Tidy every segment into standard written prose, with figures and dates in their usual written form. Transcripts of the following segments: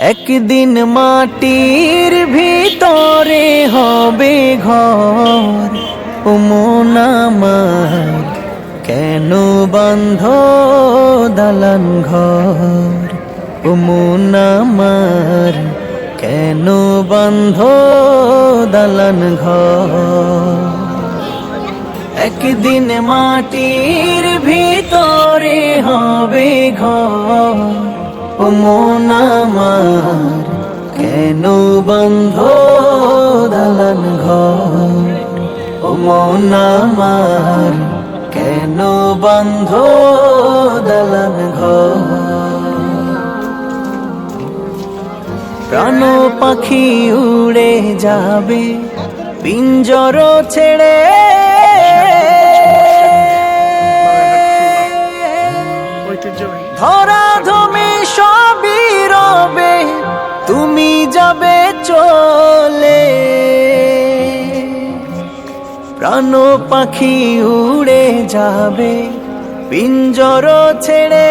একদিন মাটির ভিতরে হবে ঘর, ও মন আমার কেন বাঁধ দালান ঘর, ও মন আমার কেন বাঁধ দালান ঘর। একদিন মাটির ভিতরে হবে ঘর, ও মন আমার কেন বাঁধ দালান ঘর, ও মন আমার কেন বাঁধ দালান ঘর। প্রাণ পাখি উড়ে যাবে পিঞ্জর ছেড়ে, ধরা ধমে সবই রবে তুমি যাবে চলে। প্রাণ পাখি উড়ে যাবে পিঞ্জর ছেড়ে,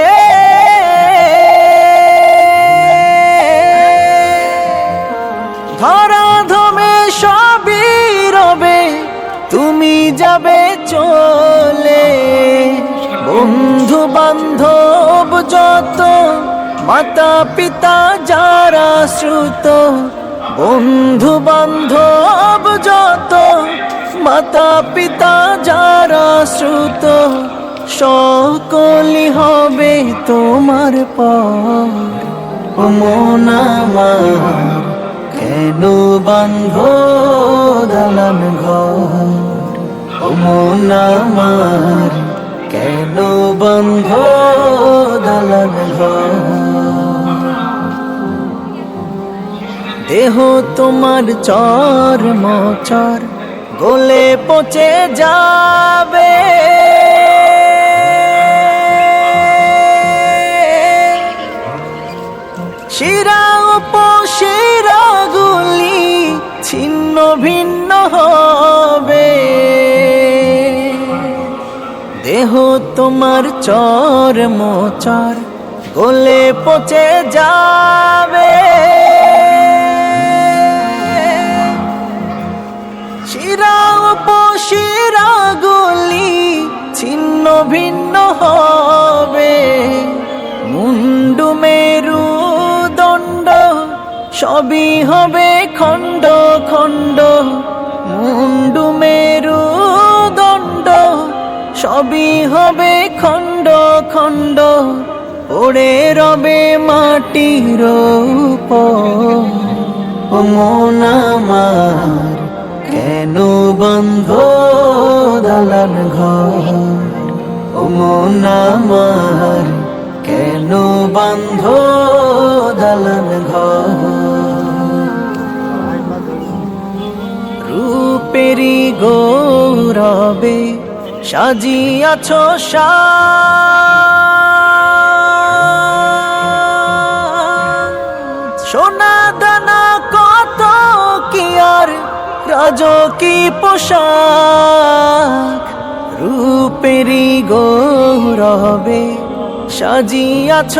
ধরা ধমে সবই রবে তুমি যাবে চলে। বন্ধু বান্ধব যত, মাতা পিতা যারা শ্রুত, বন্ধু বান্ধব যত, মাতা পিতা যারা শ্রুত, সকলই হবে তোমার পর, ও মন আমার কেন বাঁধ দালান ঘর, ও মন আমার কেন বাঁধ দালান ঘর। দেহ তোমার চর মচর গলে পচে যাবে, শিরা উপশিরা গুলি ছিন্ন ভিন্ন হবে। দেহ তোমার চর মোচর গলে পচে যাবে, শিরা উপশিরা গুলি ছিন্ন ভিন্ন হবে। মুন্ডু মেরু দণ্ড সবই হবে খণ্ড খণ্ড, মুন্ডু মেরু দণ্ড সবই হবে খণ্ড খণ্ড। ওড়ে রবে মাটির উপর, ও মন আমার কেন বাঁধ দালান ঘর, ও মন আমার কেন বাঁধ দালান ঘর। রূপেরি গৌরবে সাজিয়াছ সোনা দানা কত কি আর রাজকী পোশাক। রূপেরি গৌরবে সাজিয়াছ